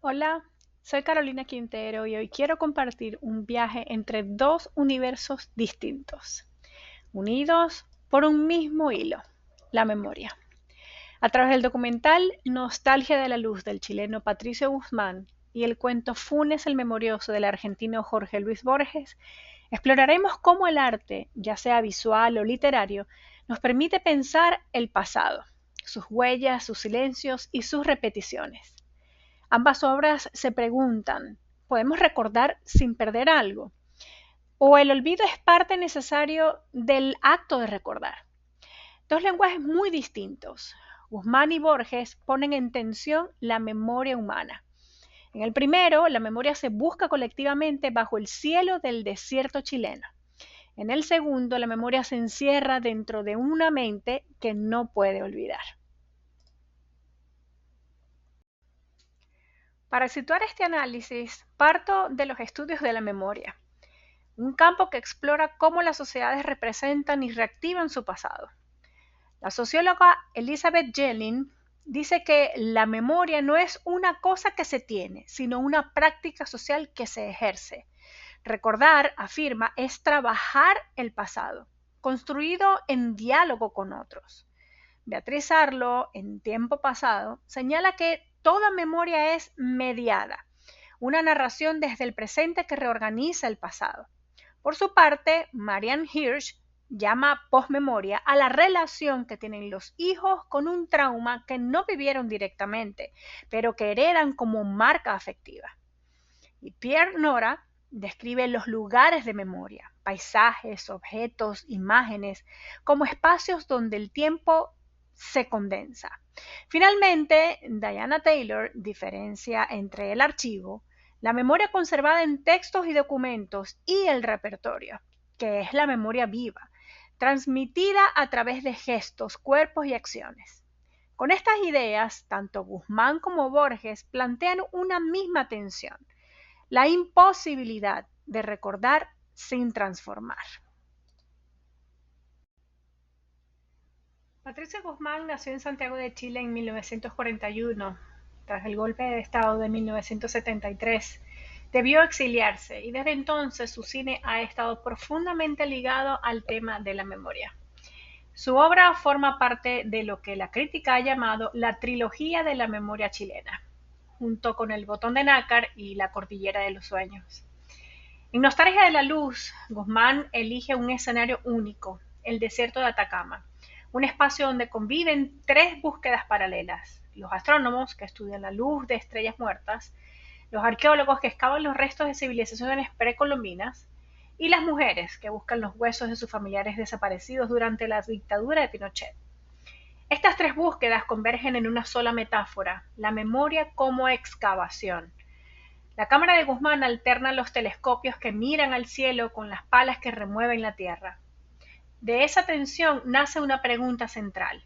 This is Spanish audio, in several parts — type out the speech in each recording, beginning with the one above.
Hola, soy Carolina Quintero y hoy quiero compartir un viaje entre dos universos distintos, unidos por un mismo hilo, la memoria. A través del documental Nostalgia de la Luz del chileno Patricio Guzmán y el cuento Funes el Memorioso del argentino Jorge Luis Borges, exploraremos cómo el arte, ya sea visual o literario, nos permite pensar el pasado, sus huellas, sus silencios y sus repeticiones. Ambas obras se preguntan, ¿podemos recordar sin perder algo? ¿O el olvido es parte necesario del acto de recordar? Dos lenguajes muy distintos. Guzmán y Borges ponen en tensión la memoria humana. En el primero, la memoria se busca colectivamente bajo el cielo del desierto chileno. En el segundo, la memoria se encierra dentro de una mente que no puede olvidar. Para situar este análisis, parto de los estudios de la memoria, un campo que explora cómo las sociedades representan y reactivan su pasado. La socióloga Elizabeth Jelin dice que la memoria no es una cosa que se tiene, sino una práctica social que se ejerce. Recordar, afirma, es trabajar el pasado, construido en diálogo con otros. Beatriz Arlo, en Tiempo Pasado, señala que toda memoria es mediada, una narración desde el presente que reorganiza el pasado. Por su parte, Marianne Hirsch llama posmemoria a la relación que tienen los hijos con un trauma que no vivieron directamente, pero que heredan como marca afectiva. Y Pierre Nora describe los lugares de memoria, paisajes, objetos, imágenes, como espacios donde el tiempo se condensa. Finalmente, Diana Taylor diferencia entre el archivo, la memoria conservada en textos y documentos y el repertorio, que es la memoria viva, transmitida a través de gestos, cuerpos y acciones. Con estas ideas, tanto Guzmán como Borges plantean una misma tensión, la imposibilidad de recordar sin transformar. Patricia Guzmán nació en Santiago de Chile en 1941. Tras el golpe de Estado de 1973, debió exiliarse y desde entonces su cine ha estado profundamente ligado al tema de la memoria. Su obra forma parte de lo que la crítica ha llamado la trilogía de la memoria chilena, junto con El botón de nácar y La cordillera de los sueños. En Nostalgia de la Luz, Guzmán elige un escenario único, el desierto de Atacama, un espacio donde conviven tres búsquedas paralelas: los astrónomos, que estudian la luz de estrellas muertas; los arqueólogos, que excavan los restos de civilizaciones precolombinas; y las mujeres, que buscan los huesos de sus familiares desaparecidos durante la dictadura de Pinochet. Estas tres búsquedas convergen en una sola metáfora: la memoria como excavación. La cámara de Guzmán alterna los telescopios que miran al cielo con las palas que remueven la tierra. De esa tensión nace una pregunta central: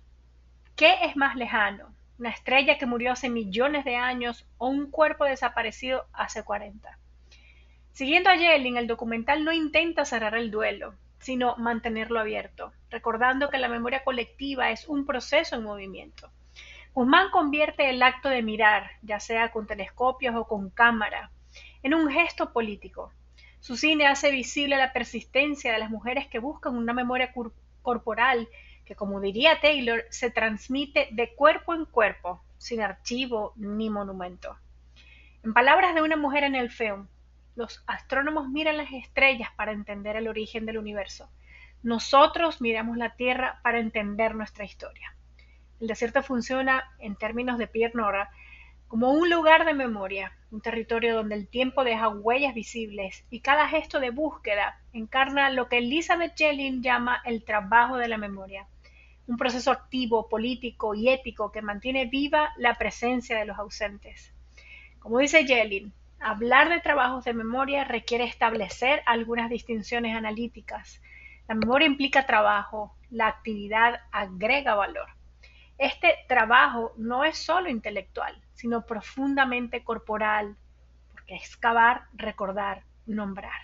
¿qué es más lejano? ¿Una estrella que murió hace millones de años o un cuerpo desaparecido hace 40? Siguiendo a Yelin, el documental no intenta cerrar el duelo, sino mantenerlo abierto, recordando que la memoria colectiva es un proceso en movimiento. Guzmán convierte el acto de mirar, ya sea con telescopios o con cámara, en un gesto político. Su cine hace visible la persistencia de las mujeres que buscan una memoria corporal que, como diría Taylor, se transmite de cuerpo en cuerpo, sin archivo ni monumento. En palabras de una mujer en el film, los astrónomos miran las estrellas para entender el origen del universo. Nosotros miramos la Tierra para entender nuestra historia. El desierto funciona, en términos de Pierre Nora, como un lugar de memoria, un territorio donde el tiempo deja huellas visibles y cada gesto de búsqueda encarna lo que Elizabeth Jelin llama el trabajo de la memoria, un proceso activo, político y ético que mantiene viva la presencia de los ausentes. Como dice Jelin, hablar de trabajos de memoria requiere establecer algunas distinciones analíticas. La memoria implica trabajo, la actividad agrega valor. Este trabajo no es solo intelectual, sino profundamente corporal, porque excavar, recordar, nombrar.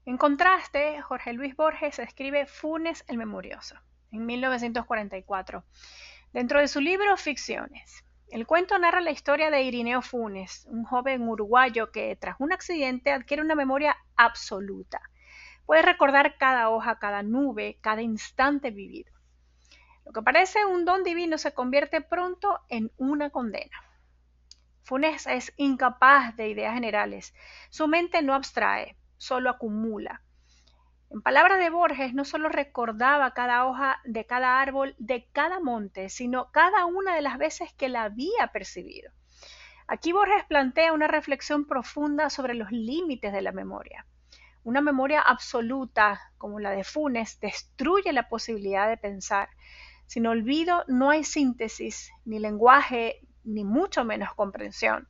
En contraste, Jorge Luis Borges escribe Funes el Memorioso. en 1944, dentro de su libro Ficciones. El cuento narra la historia de Irineo Funes, un joven uruguayo que tras un accidente adquiere una memoria absoluta. Puede recordar cada hoja, cada nube, cada instante vivido. Lo que parece un don divino se convierte pronto en una condena. Funes es incapaz de ideas generales. Su mente no abstrae, solo acumula. En palabras de Borges, no solo recordaba cada hoja de cada árbol, de cada monte, sino cada una de las veces que la había percibido. Aquí Borges plantea una reflexión profunda sobre los límites de la memoria. Una memoria absoluta, como la de Funes, destruye la posibilidad de pensar. Sin olvido no hay síntesis, ni lenguaje, ni mucho menos comprensión.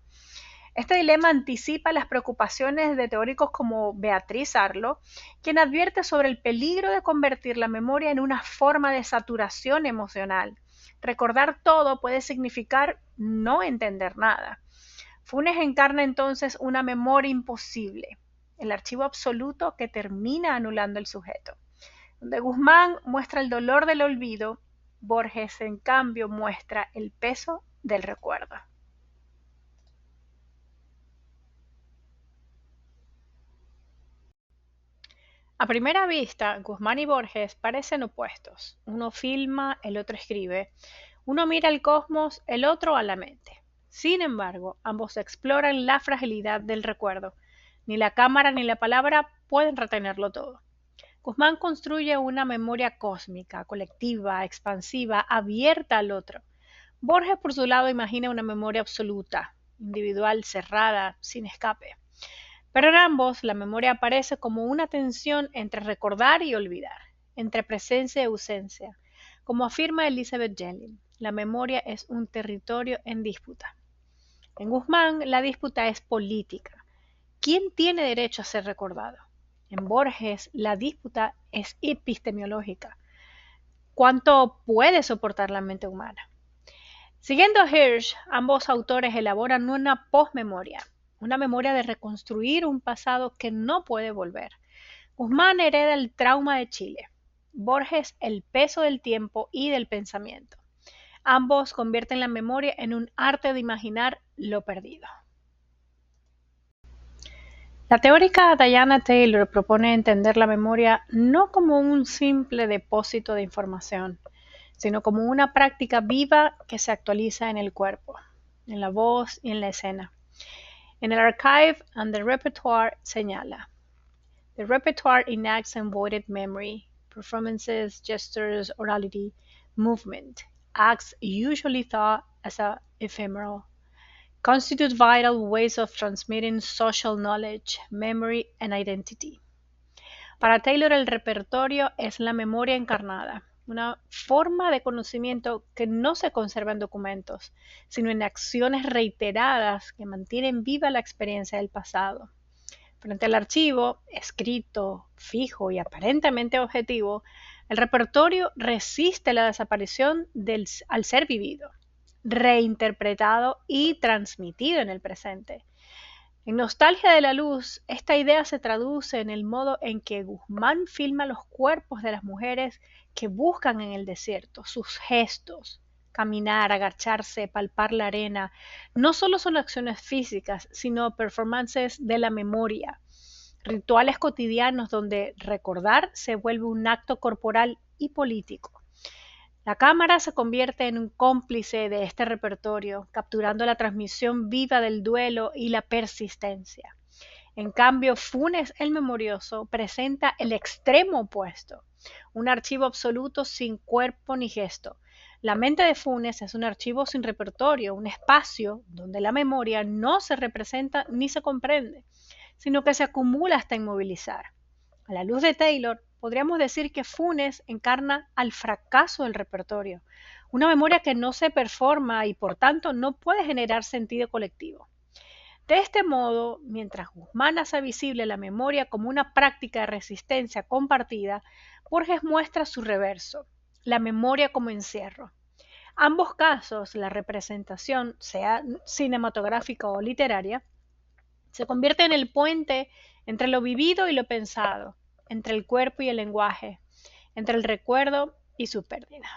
Este dilema anticipa las preocupaciones de teóricos como Beatriz Arlo, quien advierte sobre el peligro de convertir la memoria en una forma de saturación emocional. Recordar todo puede significar no entender nada. Funes encarna entonces una memoria imposible, el archivo absoluto que termina anulando el sujeto. Donde Guzmán muestra el dolor del olvido, Borges en cambio muestra el peso del recuerdo. A primera vista, Guzmán y Borges parecen opuestos. Uno filma, el otro escribe. Uno mira al cosmos, el otro a la mente. Sin embargo, ambos exploran la fragilidad del recuerdo. Ni la cámara ni la palabra pueden retenerlo todo. Guzmán construye una memoria cósmica, colectiva, expansiva, abierta al otro. Borges, por su lado, imagina una memoria absoluta, individual, cerrada, sin escape. Pero en ambos, la memoria aparece como una tensión entre recordar y olvidar, entre presencia y ausencia. Como afirma Elizabeth Jelin, la memoria es un territorio en disputa. En Guzmán, la disputa es política. ¿Quién tiene derecho a ser recordado? En Borges, la disputa es epistemológica. ¿Cuánto puede soportar la mente humana? Siguiendo a Hirsch, ambos autores elaboran una posmemoria, una memoria de reconstruir un pasado que no puede volver. Guzmán hereda el trauma de Chile, Borges el peso del tiempo y del pensamiento. Ambos convierten la memoria en un arte de imaginar lo perdido. La teórica Diana Taylor propone entender la memoria no como un simple depósito de información, sino como una práctica viva que se actualiza en el cuerpo, en la voz y en la escena. En el Archive and the Repertoire señala: The repertoire enacts embodied memory, performances, gestures, orality, movement, acts usually thought as ephemeral, constitute vital ways of transmitting social knowledge, memory, and identity. Para Taylor, el repertorio es la memoria encarnada, una forma de conocimiento que no se conserva en documentos, sino en acciones reiteradas que mantienen viva la experiencia del pasado. Frente al archivo, escrito, fijo y aparentemente objetivo, el repertorio resiste la desaparición al ser vivido, reinterpretado y transmitido en el presente. En Nostalgia de la Luz, esta idea se traduce en el modo en que Guzmán filma los cuerpos de las mujeres que buscan en el desierto, sus gestos, caminar, agacharse, palpar la arena, no solo son acciones físicas, sino performances de la memoria, rituales cotidianos donde recordar se vuelve un acto corporal y político. La cámara se convierte en un cómplice de este repertorio, capturando la transmisión viva del duelo y la persistencia. En cambio, Funes el Memorioso presenta el extremo opuesto, un archivo absoluto sin cuerpo ni gesto. La mente de Funes es un archivo sin repertorio, un espacio donde la memoria no se representa ni se comprende, sino que se acumula hasta inmovilizar. A la luz de Taylor, podríamos decir que Funes encarna al fracaso del repertorio, una memoria que no se performa y por tanto no puede generar sentido colectivo. De este modo, mientras Guzmán hace visible la memoria como una práctica de resistencia compartida, Borges muestra su reverso, la memoria como encierro. Ambos casos, la representación, sea cinematográfica o literaria, se convierte en el puente entre lo vivido y lo pensado, entre el cuerpo y el lenguaje, entre el recuerdo y su pérdida.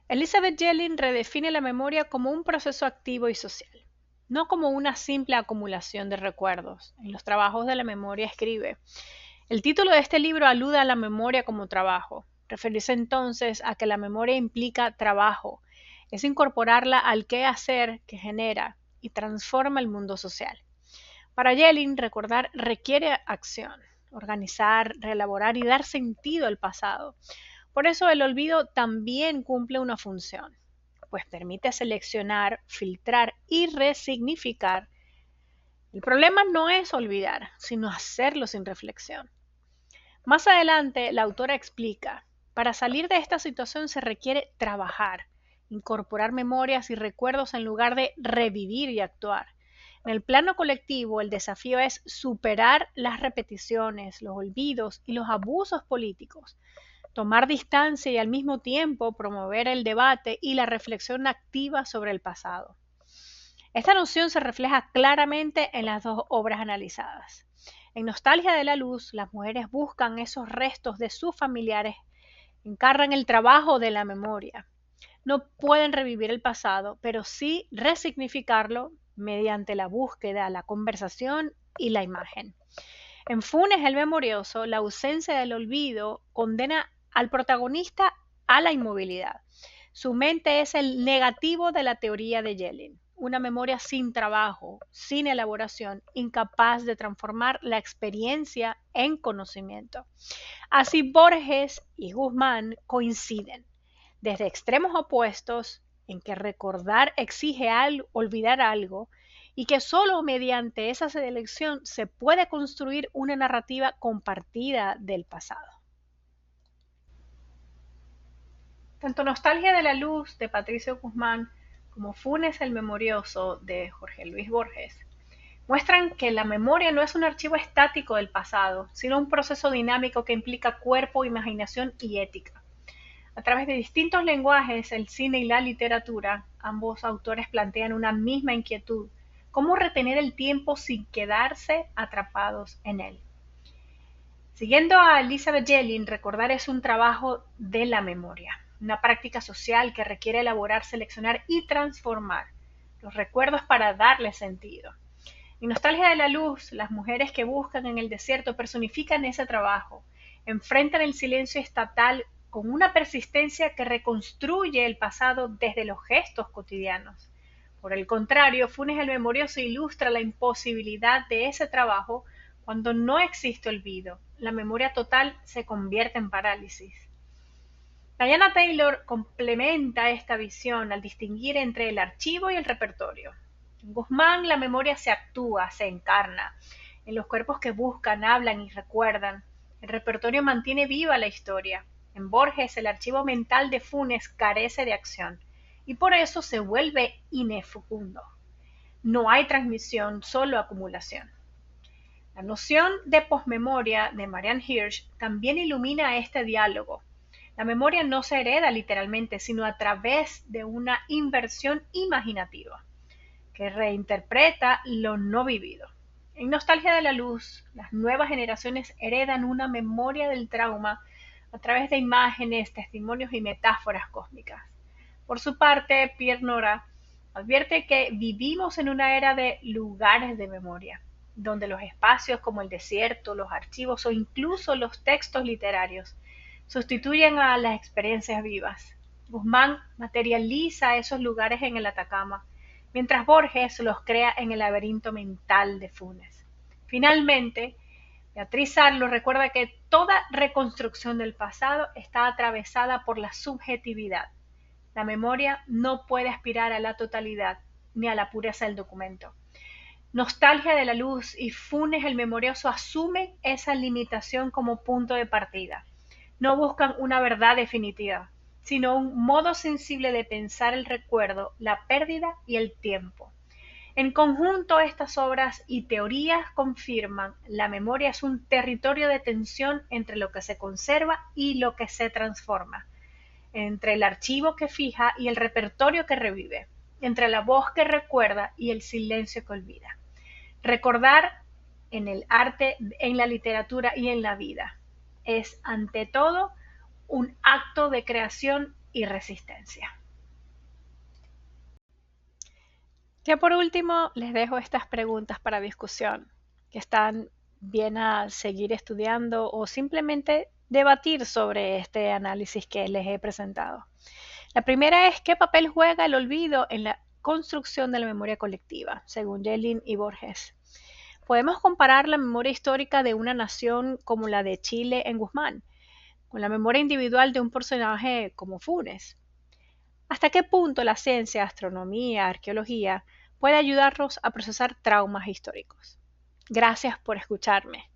Elizabeth Jelin redefine la memoria como un proceso activo y social, no como una simple acumulación de recuerdos. En los trabajos de la memoria escribe: el título de este libro alude a la memoria como trabajo. Referirse entonces a que la memoria implica trabajo, es incorporarla al qué hacer que genera y transforma el mundo social. Para Jelin, recordar requiere acción, organizar, reelaborar y dar sentido al pasado. Por eso el olvido también cumple una función, pues permite seleccionar, filtrar y resignificar. El problema no es olvidar, sino hacerlo sin reflexión. Más adelante, la autora explica: para salir de esta situación se requiere trabajar, incorporar memorias y recuerdos en lugar de revivir y actuar. En el plano colectivo, el desafío es superar las repeticiones, los olvidos y los abusos políticos, tomar distancia y al mismo tiempo promover el debate y la reflexión activa sobre el pasado. Esta noción se refleja claramente en las dos obras analizadas. En Nostalgia de la Luz, las mujeres buscan esos restos de sus familiares, encarnan el trabajo de la memoria. No pueden revivir el pasado, pero sí resignificarlo mediante la búsqueda, la conversación y la imagen. En Funes el Memorioso, la ausencia del olvido condena al protagonista a la inmovilidad. Su mente es el negativo de la teoría de Jelin, una memoria sin trabajo, sin elaboración, incapaz de transformar la experiencia en conocimiento. Así Borges y Guzmán coinciden, desde extremos opuestos, en que recordar exige olvidar algo, y que solo mediante esa selección se puede construir una narrativa compartida del pasado. Tanto Nostalgia de la Luz de Patricio Guzmán como Funes el Memorioso de Jorge Luis Borges muestran que la memoria no es un archivo estático del pasado, sino un proceso dinámico que implica cuerpo, imaginación y ética. A través de distintos lenguajes, el cine y la literatura, ambos autores plantean una misma inquietud: cómo retener el tiempo sin quedarse atrapados en él. Siguiendo a Elizabeth Jelin, recordar es un trabajo de la memoria, una práctica social que requiere elaborar, seleccionar y transformar los recuerdos para darle sentido. En Nostalgia de la Luz, las mujeres que buscan en el desierto personifican ese trabajo, enfrentan el silencio estatal con una persistencia que reconstruye el pasado desde los gestos cotidianos. Por el contrario, Funes el Memorioso ilustra la imposibilidad de ese trabajo cuando no existe olvido. La memoria total se convierte en parálisis. Diana Taylor complementa esta visión al distinguir entre el archivo y el repertorio. En Guzmán, la memoria se actúa, se encarna, en los cuerpos que buscan, hablan y recuerdan. El repertorio mantiene viva la historia. En Borges, el archivo mental de Funes carece de acción y por eso se vuelve inefecundo. No hay transmisión, solo acumulación. La noción de posmemoria de Marianne Hirsch también ilumina este diálogo. La memoria no se hereda literalmente, sino a través de una inversión imaginativa que reinterpreta lo no vivido. En Nostalgia de la Luz, las nuevas generaciones heredan una memoria del trauma a través de imágenes, testimonios y metáforas cósmicas. Por su parte, Pierre Nora advierte que vivimos en una era de lugares de memoria, donde los espacios como el desierto, los archivos o incluso los textos literarios sustituyen a las experiencias vivas. Guzmán materializa esos lugares en el Atacama, mientras Borges los crea en el laberinto mental de Funes. Finalmente, Beatriz Arlo recuerda que toda reconstrucción del pasado está atravesada por la subjetividad. La memoria no puede aspirar a la totalidad ni a la pureza del documento. Nostalgia de la Luz y Funes el Memorioso asumen esa limitación como punto de partida. No buscan una verdad definitiva, sino un modo sensible de pensar el recuerdo, la pérdida y el tiempo. En conjunto, estas obras y teorías confirman: la memoria es un territorio de tensión entre lo que se conserva y lo que se transforma, entre el archivo que fija y el repertorio que revive, entre la voz que recuerda y el silencio que olvida. Recordar, en el arte, en la literatura y en la vida, es ante todo un acto de creación y resistencia. Ya por último, les dejo estas preguntas para discusión, que están bien a seguir estudiando o simplemente debatir sobre este análisis que les he presentado. La primera es: ¿qué papel juega el olvido en la construcción de la memoria colectiva, según Yelin y Borges? Podemos comparar la memoria histórica de una nación como la de Chile en Guzmán con la memoria individual de un personaje como Funes. ¿Hasta qué punto la ciencia, astronomía, arqueología puede ayudarnos a procesar traumas históricos? Gracias por escucharme.